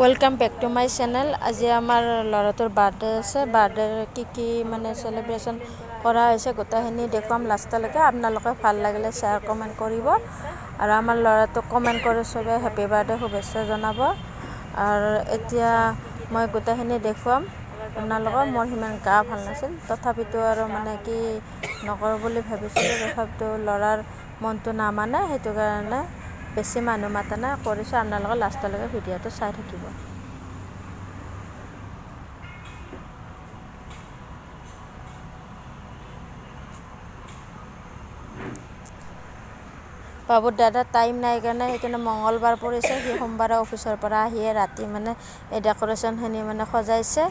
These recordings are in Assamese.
Welcome back to my channel. আজি আমাৰ লড়াটোৰ বাৰ্থডে আছে। বাৰ্থডেৰ কি মানে সেলিব্ৰেশন কৰা হয়েছে গোটাখিনি দেখুৱাম লাষ্টলৈকে। আপোনালোকে ভাল লাগিলে শ্বেয়াৰ কমেণ্ট কৰিব আৰু আমাৰ ল'ৰাটোক কমেণ্ট কৰি চবে হেপী বাৰ্থডে শুভেচ্ছা জনাব। আৰু এতিয়া মই গোটাখিনি দেখুৱাম আপোনালোকক। মোৰ সিমান গা ভাল নাছিল, তথাপিতো আৰু মানে কি নকৰোঁ বুলি ভাবিছিলোঁ, তথাপিতো ল'ৰাৰ মনটো নামানে, সেইটো কাৰণে বেছি মানুহ মাতা নাই, কৰিছোঁ। আপোনালোকে লাষ্টলৈকে ভিডিঅ'টো চাই থাকিব। বাবুৰ দাদাৰ টাইম নাই কাৰণে সেইকাৰণে মঙলবাৰ পৰিছে, সি সোমবাৰে অফিচৰ পৰা আহিয়ে ৰাতি মানে এই ডেক'ৰেশ্যনখিনি মানে সজাইছে।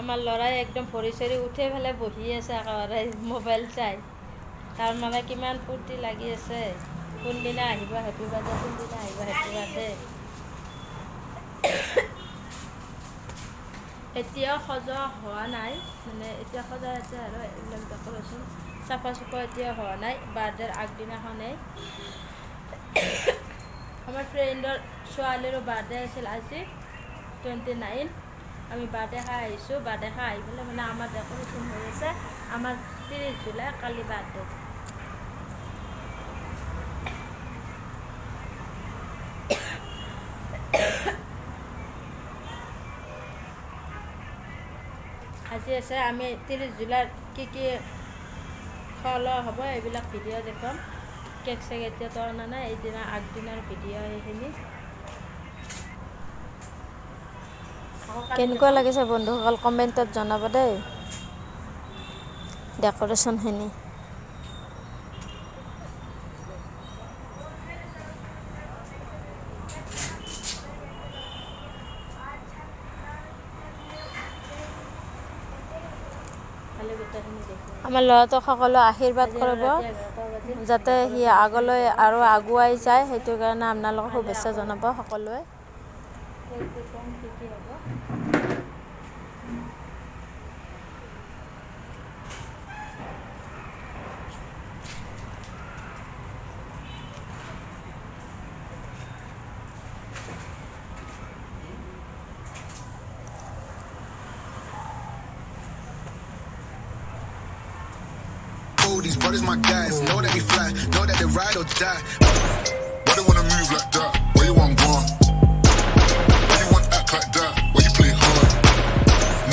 আমাৰ ল'ৰাই একদম ভৰি চৰি উঠি পেলাই বহি আছে একেবাৰে মোবাইল চাই। তাৰ মানে কিমান ফূৰ্তি লাগি আছে, কোনদিনা আহিব হেপী বাৰ্থডে, কোনদিনা আহিব হেপী বাৰ্থডে। এতিয়াও সজোৱা হোৱা নাই, মানে এতিয়া সজাই আছে আৰু এইবিলাক ডেক'ৰেশ্যন চাফা চুফা এতিয়া হোৱা নাই, বাৰ্থডেৰ আগদিনাখনেই। আমাৰ ফ্ৰেণ্ডৰ ছোৱালীৰো বাৰ্থডে আছিল আজি 29। আমি বাৰ্থডে খাই আহিছোঁ। বাৰ্থডে খাই আহি পেলাই মানে আমাৰ ডেক'ৰেশ্যন হৈ আছে। আমাৰ 30 জুলাই কালি বাৰ্থডে। আজি আছে আমি 30 জুলাইত কি খোৱা লোৱা হ'ব এইবিলাক ভিডিঅ' দেখুৱাম। কেক চেক এতিয়াতো অনা নাই, এইদিনা আগদিনাৰ ভিডিঅ' এইখিনি। কেনেকুৱা লাগিছে বন্ধুসকল কমেণ্টত জনাব দেই ডেক'ৰেশ্যনখিনি। আমাৰ ল'ৰাটোক সকলো আশীৰ্বাদ কৰিব যাতে সি আগলৈ আৰু আগুৱাই যায়, সেইটো কাৰণে আপোনালোকক শুভেচ্ছা জনাব সকলোৱে। These brothers my guys, know that they fly, know that they ride or die. Why they wanna move like that? Where you want gone? Why you want act like that? Why you play hard?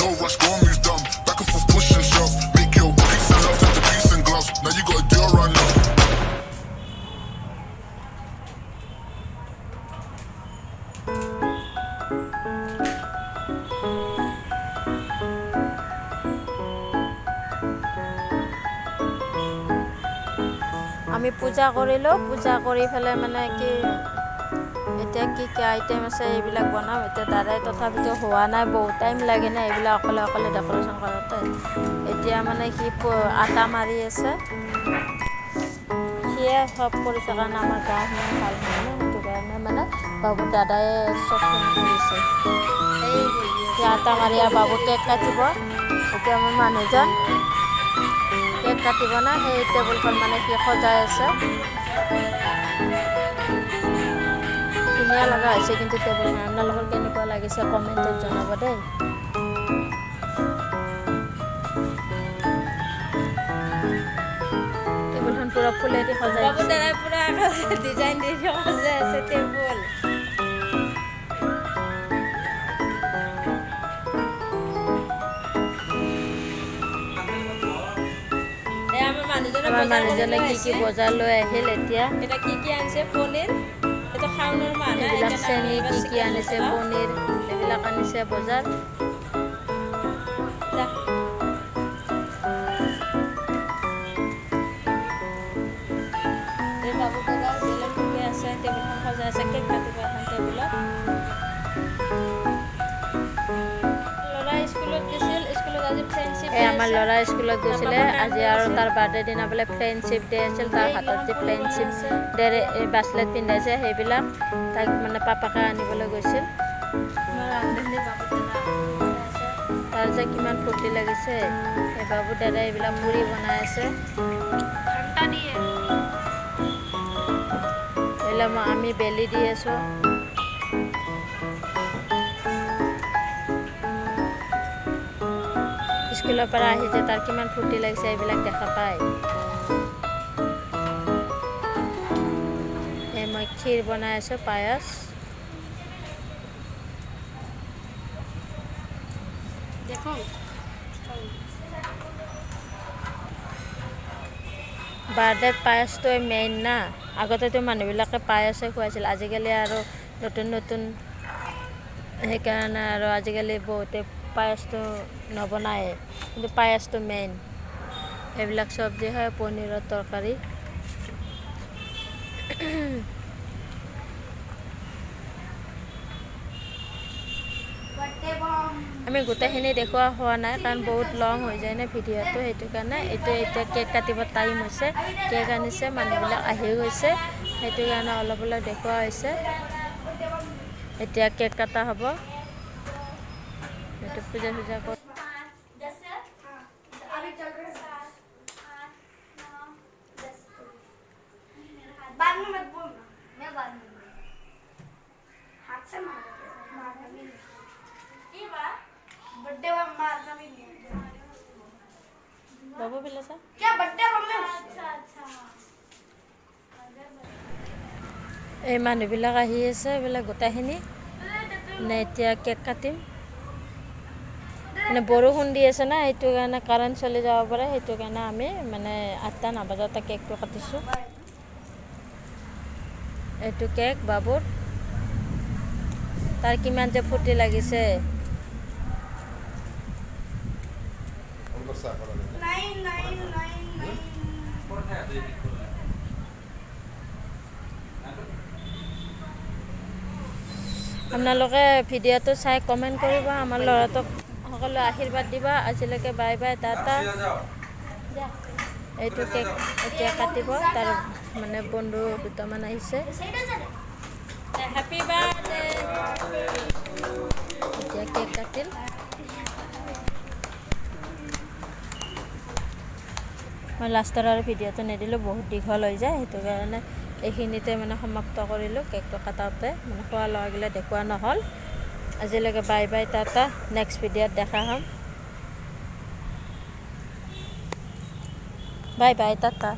No rush, go and move dumb. Back and forth, push and shove. Make your peace and love turn to peace and gloves. Now you gotta do it right now. আমি পূজা কৰিলোঁ, পূজা কৰি পেলাই মানে কি এতিয়া কি আইটেম আছে এইবিলাক বনাম এতিয়া দাদাই, তথাপিতো হোৱা নাই, বহুত টাইম লাগে না এইবিলাক অকলে অকলে ডেক'ৰেশ্যন কৰোঁতে। এতিয়া মানে কি আটা মাৰি আছে, সিয়ে চব কৰিছে কাৰণে আমাৰ গা সিমান ভাল নহয় ন, সেইটো কাৰণে মানে বাবুৰ দাদাই চবখিনি কৰিছে। এতিয়া আটা মাৰি আৰু বাবু কেক কাটিব। এতিয়া মোৰ মানুহজন কেক কাটিব না, সেই টেবুলখন মানে কি সজাই আছে। ধুনীয়া লগা হৈছে কিন্তু টেবুলখন। আপোনালোকৰ কেনেকুৱা লাগিছে কমেণ্টত জনাব দেই। টেবুলখন পূৰা ফুলেদি সজাই পূৰা ডিজাইন দি সজাই আছে টেবুল। আমাৰ মানুহজনে কি বজাৰ লৈ আহিল এতিয়া। এটা কি আনিছে পনীৰ, এইটো খাওনৰ মানুহ, এইবিলাক চেনি কি আনিছে, পনীৰ এইবিলাক আনিছে বজাৰ। বাবু দাদা বেলেগ ঠিকে আছে, টেবুলখন সজাই আছে, কেক কাটিব এখন টেবুলত। আমাৰ ল'ৰা স্কুলত গৈছিলে আজি, আৰু তাৰ বাৰ্থডে দিনা বোলে ফ্ৰেণ্ডশ্বিপ ডে আছিল। তাৰ হাতত যে ফ্ৰেণ্ডশ্বিপ ডেৰ ব্ৰেচলেট পিন্ধাইছে সেইবিলাক তাইক মানে পাপাকে আনিবলৈ গৈছিল। তাৰ যে কিমান ফূৰ্তি লাগিছে। এই বাবু দাদাই এইবিলাক মুড়ি বনাই আছে। এইফালে আমি বেলি দি আছোঁ। স্কুলৰ পৰা আহি যে তাৰ কিমান ফূৰ্তি লাগিছে এইবিলাক দেখা পায়। মই ক্ষীৰ বনাই আছোঁ, পায়স। বাৰ্থডেত পায়সটোৱে মেইন না। আগতেতো মানুহবিলাকে পায়সে খুৱাইছিল, আজিকালি আৰু নতুন নতুন সেইকাৰণে আৰু আজিকালি বহুতে পায়সটো নবনায়ে, কিন্তু পায়সটো মেইন। এইবিলাক চব্জি হয়, পনীৰৰ তৰকাৰী। আমি গোটেইখিনি দেখুওৱা হোৱা নাই কাৰণ বহুত লং হৈ যায় নে ভিডিঅ'টো, সেইটো কাৰণে। এতিয়া কেক কাটিব টাইম হৈছে, কেক আনিছে, মানুহবিলাক আহি গৈছে, সেইটো কাৰণে অলপ অলপ দেখুওৱা হৈছে। এতিয়া কেক কটা হ'ব, সেইটো পূজা চূজা কৰি বাবু বিলাসা এই মানুহবিলাক আহি আছে, এইবিলাক গোটেইখিনি। মানে এতিয়া কেক কাটিম। মানে বৰষুণ দি আছে না, সেইটো কাৰণে কাৰেণ্ট চলি যাব পাৰে, সেইটো কাৰণে আমি মানে 8টা নবজাতে কেকটো কাটিছোঁ। এইটো কেক বাবুৰ, তাৰ কিমান যে ফূৰ্তি লাগিছে। আপোনালোকে ভিডিঅ'টো চাই কমেণ্ট কৰিব, আমাৰ ল'ৰাটোক সকলোৱে আশীৰ্বাদ দিবা। আজিলৈকে বাই বাই, টাটা। এইটো কেক এতিয়া কাটিব, তাৰ মানে বন্ধু দুটামান আহিছে। Happy birthday. এতিয়া কেক কাটিল। মই লাষ্টৰ আৰু ভিডিঅ'টো নিদিলোঁ, বহুত দীঘল হৈ যায়, সেইটো কাৰণে এইখিনিতে মানে সমাপ্ত কৰিলোঁ। কেকটো কাটাওঁতে মানে খোৱা লোৱাগিলা দেখুওৱা নহ'ল। আজিলৈকে বাই বাই, টাটা। নেক্সট ভিডিঅ'ত দেখা হ'ম। Bye bye, Tata.